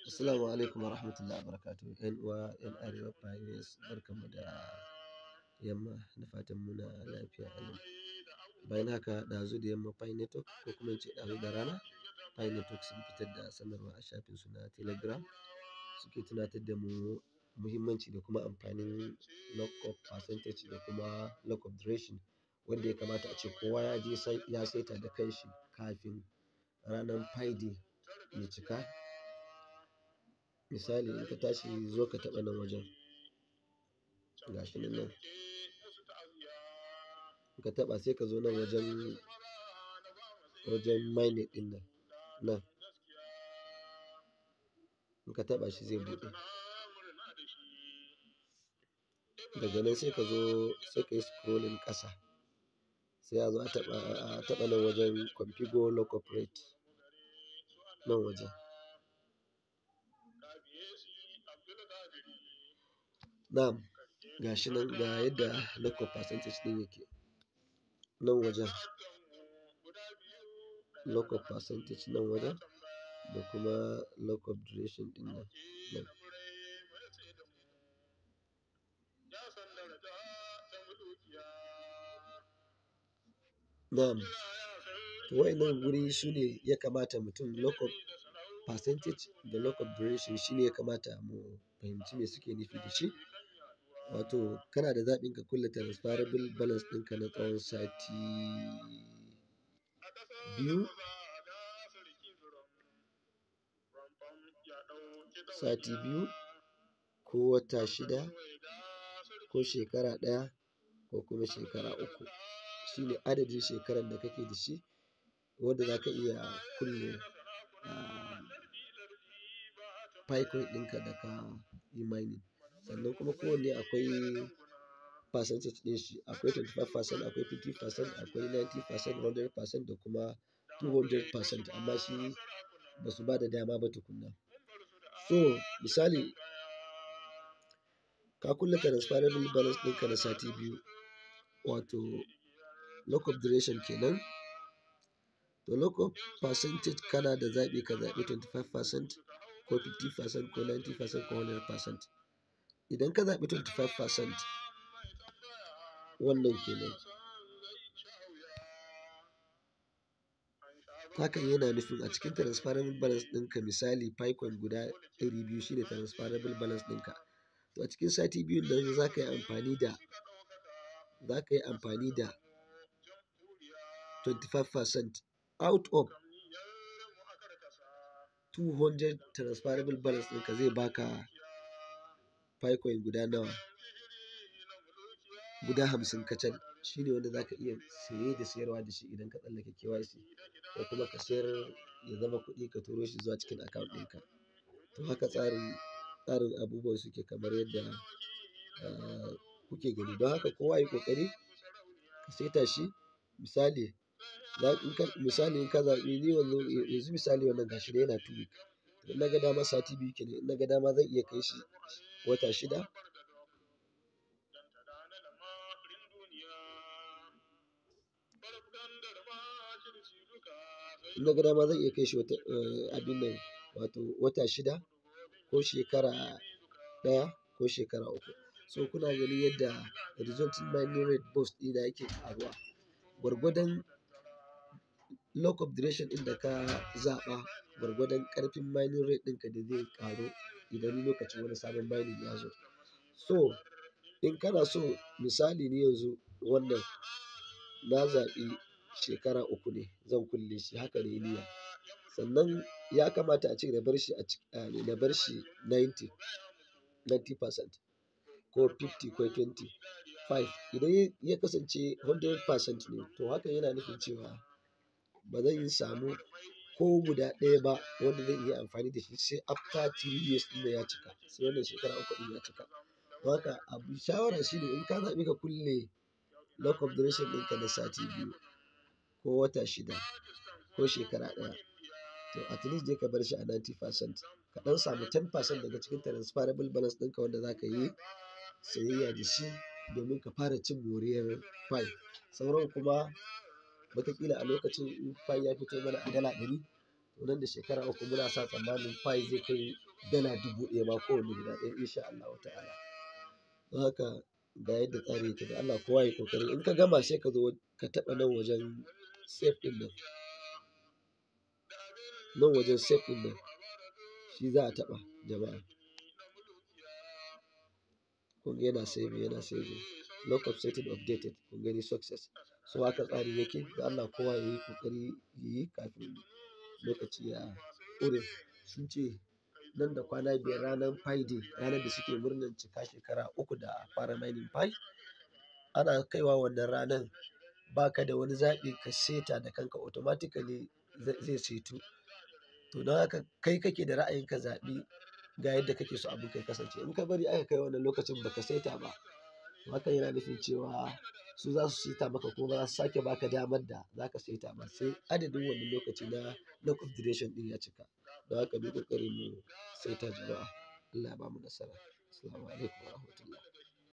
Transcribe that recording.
Assalamu alaikum wa rahmatullahi wa barakatuh. ‘Yan uwa, ‘yan Arewa Pioneers, barkanmu da yamma, da fatan muna lafiya a yau. Bayan haka, ɗazu da yamma Pi Network, ko kuma in ce ɗazu da rana, Pi Network sun fitar da sanarwa a shafinsu na Telegram. Suke tunatar da mu muhimmanci da kuma amfanin lockup percentage da kuma lockup duration, wanda ya kamata a ce kowa ya je ya saita da kanshi kafin ranar Pi day ya cika. Misali, in ka tashi zo ka taɓa nan wajen, ga shi nan. In ka taɓa sai ka zo nan wajen mining ɗin nan. In ka taɓa shi zai buɗe. Daga nan sai ka zo sai ka yi scrolling ƙasa. Sai a zo a taɓa nan wajen configure lockup rate, nan wajen. Na'am, ga shi nan, ga yadda lockup percentage ɗin yake. Nan wajen lockup percentage, nan wajen, da kuma lockup duration ɗin nan. Na'am, to waɗannan guri su ne ya kamata mutum, lockup percentage da lockup duration shi ne ya kamata mu fahimci me suke nufi da shi. Wato kana da zaɓin ka kulle transferable balance ɗinka na tsawon sati biyu, ko wata shida, ko shekara ɗaya, ko kuma shekara uku. Shi ne adadin shekaran da kake da shi, wanda za ka iya kulle Pi coin ɗinka da ka yi mining. Sannan kuma kowanne akwai percentage ɗin shi. Akwai 25%, akwai 50%, akwai 90%, 100%, da kuma 200%. Amma shi ba su ba da dama ba tukunna. So misali, ka kulle transferable balance ɗinka na sati biyu, wato lockup duration kenan. To lockup percentage kana da zaɓi ka zaɓi 25%, ko 50%, ko 90%, ko 100%. Idan ka zaɓi 25%, wannan kenan. Hakan yana nufin a cikin transferable balance ɗinka, misali Pi coin guda 200 shine transferable balance ɗinka. To a cikin sati biyun nan za ka yi amfani da 25% out of 200 transferable balance ɗinka, zai baka Pi coin guda nawa? Guda 50 kacal. Shi ne wanda za ka iya saye da sayarwa da shi idan ka tsallake KYC, ko kuma ka sayar ya zama kuɗi ka turo shi zuwa cikin account ɗinka. To haka tsarin abubuwan suke, kamar yadda kuke gani. Don haka kowa yi ƙoƙari ka saita shi. Misali, in ka zaɓi, ni yanzu misali wannan gashi yana 2 week. In na ga dama sati biyu kenan, in na ga dama zan iya kai shi wata shida. In na ga dama zan iya kai shi wata shida, ko shekara ɗaya, ko shekara uku. So kuna ganin yadda resulting mining rate burst ɗina yake ƙaruwa. Gwargwadon lockup duration ɗin da ka zaɓa, gwargwadon ƙarfin mining rate ɗinka da zai ƙaru idan lokacin wani sabon mining ya zo. So in kana so, misali ni yanzu wannan na zaɓi shekara uku ne zan kulle shi, haka ne niyya. Sannan ya kamata a ce na bar shi 90%, ko 50, ko 25. Idan ya kasance 100% ne, to hakan yana nufin cewa ba zan samu ko guda ɗaya ba wanda zan iya amfani da shi sai after 3 years ɗin ya cika, sai wannan shekara uku ɗin ya cika. Don haka shawara shi ne, in ka zaɓi ka kulle lockup duration ɗinka na sati biyu, ko wata shida, ko shekara ɗaya, to at least dai ka bar shi a 90%. Ka ɗan samu 10% daga cikin transferable balance ɗinka wanda za ka yi sayayya da shi domin ka fara cin moriyar Pi. Sauran kuma wataƙila a lokacin Pi ya fito mana a dala 100, to nan da shekara uku muna sa tsammanin Pi zai kai dala 1000 ma kowane guda ɗaya insha Allah ta'ala. Don haka ga yadda tsari yake, da Allah kowa ya kokari in ka gama sai ka zo ka taɓa nan wajen save ɗin nan, nan wajen save ɗin nan shi za a taɓa jama'a. Kun ga yana saving lockup setting updated, kun gani success. So haka tsari yake, da Allah kowa ya yi kokari ya yi kafin lokaci ya ƙure. Sun ce nan da kwana 5 ranar Pi day, ranar da suke murnar cika shekara 3 da fara mining Pi, ana kaiwa wannan ranar baka da wani zaɓi ka seta da kanka automatically zai setu. To don haka kai kake da ra'ayin ka zaɓi ga yadda kake so abin kai kasance. In ka bari aka kai wannan lokacin baka seta ba, hakan yana nufin cewa su za su seta maka kuma ba za su sake baka damar da za ka seta ba sai adadin wannan lokaci na lock of duration ɗin ya cika. Don haka mu yi ƙoƙari mu seta jama'a. Allah ya bamu nasara. Assalamu alaikum wa rahmatullah.